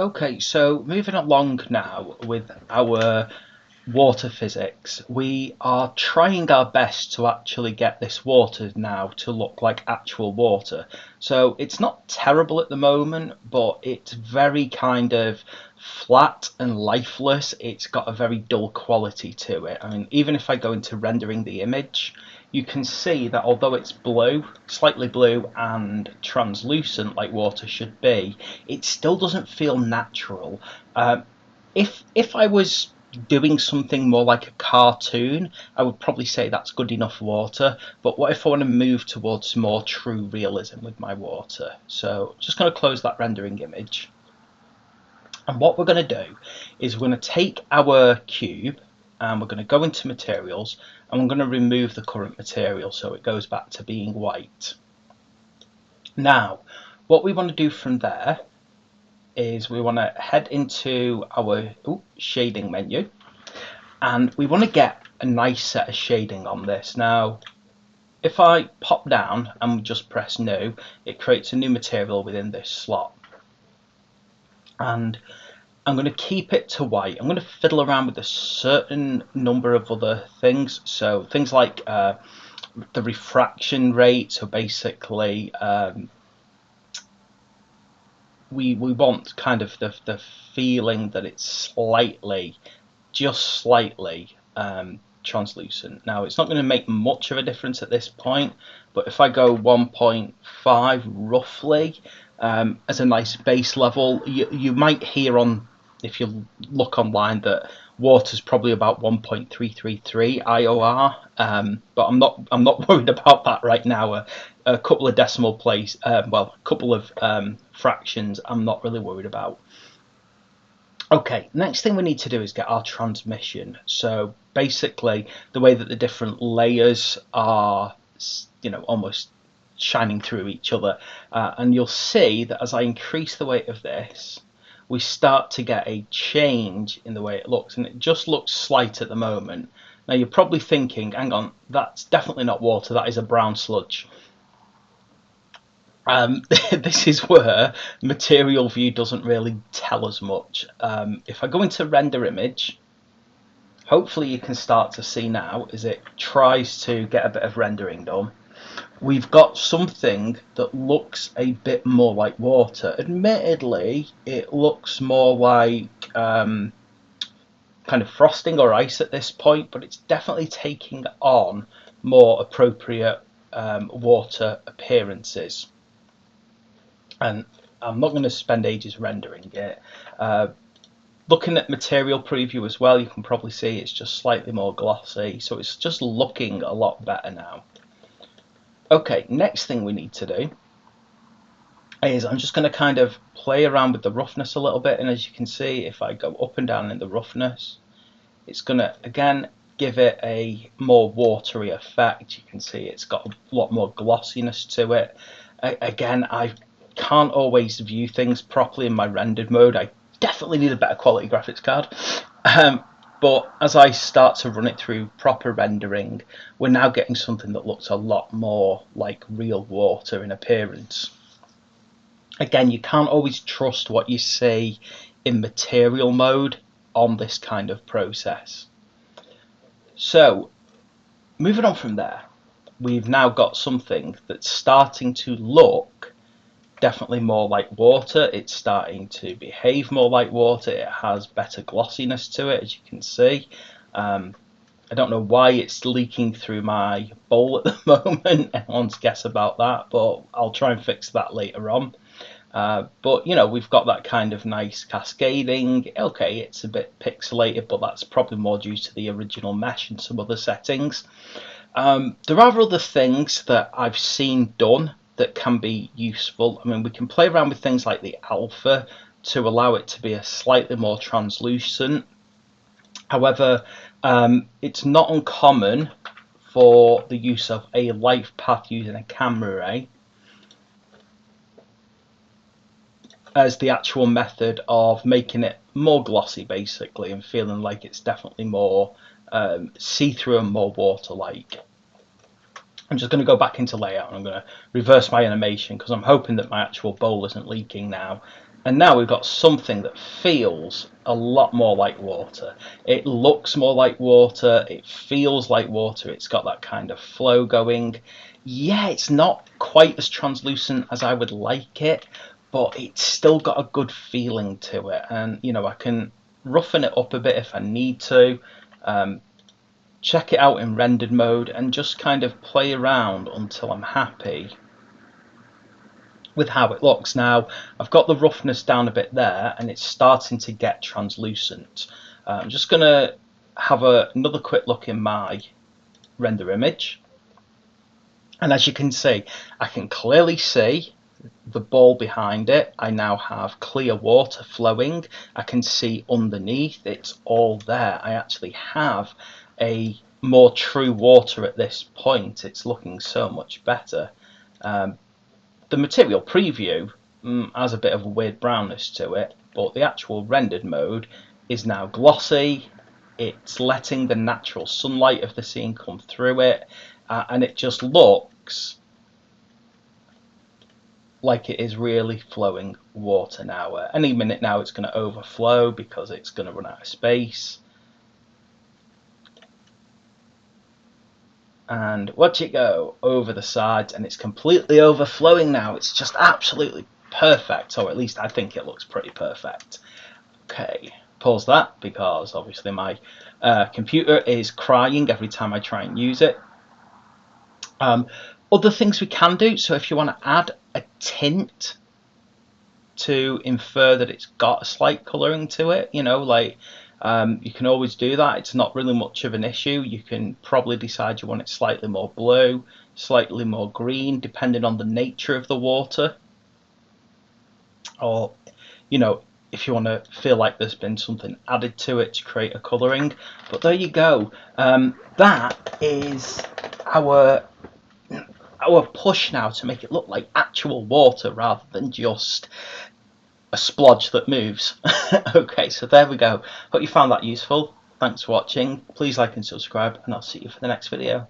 Okay, so moving along now with our water physics, we are trying our best to actually get this water now to look like actual water. So it's not terrible at the moment, but it's very kind of flat and lifeless. It's got a very dull quality to it. I mean, even if I go into rendering the image, you can see that although it's blue, slightly blue and translucent like water should be, it still doesn't feel natural. If I was doing something more like a cartoon, I would probably say that's good enough water. But what if I want to move towards more true realism with my water? So just going to close that rendering image. And what we're going to do is we're going to take our cube and we're going to go into materials and we're going to remove the current material so it goes back to being white. Now, what we want to do from there is we want to head into our shading menu and we want to get a nice set of shading on this. Now, if I pop down and just press new, it creates a new material within this slot. And I'm going to keep it to white. I'm going to fiddle around with a certain number of other things. So things like the refraction rate. So basically, we want kind of the feeling that it's slightly, just slightly translucent. Now it's not going to make much of a difference at this point, but if I go 1.5 roughly as a nice base level, you might hear on, if you look online, that water's probably about 1.333 IOR, but I'm not worried about that right now. A couple of decimal place, a couple of fractions, I'm not really worried about. Okay, next thing we need to do is get our transmission. So basically, the way that the different layers are, almost shining through each other, and you'll see that as I increase the weight of this, we start to get a change in the way it looks, and it just looks slight at the moment. Now you're probably thinking, hang on, that's definitely not water, that is a brown sludge. This is where material view doesn't really tell us much. If I go into render image, hopefully you can start to see now as it tries to get a bit of rendering done. We've got something that looks a bit more like water. Admittedly, it looks more like kind of frosting or ice at this point, but it's definitely taking on more appropriate water appearances. And I'm not going to spend ages rendering it. Looking at material preview as well, you can probably see it's just slightly more glossy, so it's just looking a lot better now. Okay, next thing we need to do is I'm just going to kind of play around with the roughness a little bit, and as you can see, if I go up and down in the roughness, it's going to again give it a more watery effect. You can see it's got a lot more glossiness to it. Again, I can't always view things properly in my rendered mode. I definitely need a better quality graphics card. But as I start to run it through proper rendering, we're now getting something that looks a lot more like real water in appearance. Again, you can't always trust what you see in material mode on this kind of process. So, moving on from there, we've now got something that's starting to look definitely more like water. It's starting to behave more like water. It has better glossiness to it, as you can see. I don't know why it's leaking through my bowl at the moment. Anyone's guess about that, but I'll try and fix that later on. But we've got that kind of nice cascading. Okay, it's a bit pixelated, but that's probably more due to the original mesh and some other settings. There are other things that I've seen done that can be useful. I mean, we can play around with things like the alpha to allow it to be a slightly more translucent. However, it's not uncommon for the use of a light path using a camera ray as the actual method of making it more glossy, basically, and feeling like it's definitely more see-through and more water-like. I'm just going to go back into layout and I'm going to reverse my animation because I'm hoping that my actual bowl isn't leaking now. And now we've got something that feels a lot more like water. It looks more like water, it feels like water, it's got that kind of flow going. Yeah, it's not quite as translucent as I would like it, but it's still got a good feeling to it. And, you know, I can roughen it up a bit if I need to. Check it out in rendered mode and just kind of play around until I'm happy with how it looks. Now, I've got the roughness down a bit there and it's starting to get translucent. I'm just going to have another quick look in my render image. And as you can see, I can clearly see the ball behind it. I now have clear water flowing. I can see underneath, it's all there. I actually have a more true water at this point. It's looking so much better. The material preview has a bit of a weird brownness to it, but the actual rendered mode is now glossy. It's letting the natural sunlight of the scene come through it, and it just looks like it is really flowing water now. Any minute now it's going to overflow because it's going to run out of space. And watch it go over the sides, and it's completely overflowing now. It's just absolutely perfect, or at least I think it looks pretty perfect. Okay, pause that because obviously my computer is crying every time I try and use it. Other things we can do, so if you want to add a tint to infer that it's got a slight colouring to it, you know, like you can always do that. It's not really much of an issue. You can probably decide you want it slightly more blue, slightly more green, depending on the nature of the water. Or, you know, if you want to feel like there's been something added to it to create a colouring. But there you go. That is our push now to make it look like actual water rather than just a splodge that moves. Okay, so there we go. Hope you found that useful. Thanks for watching. Please like and subscribe, and I'll see you for the next video.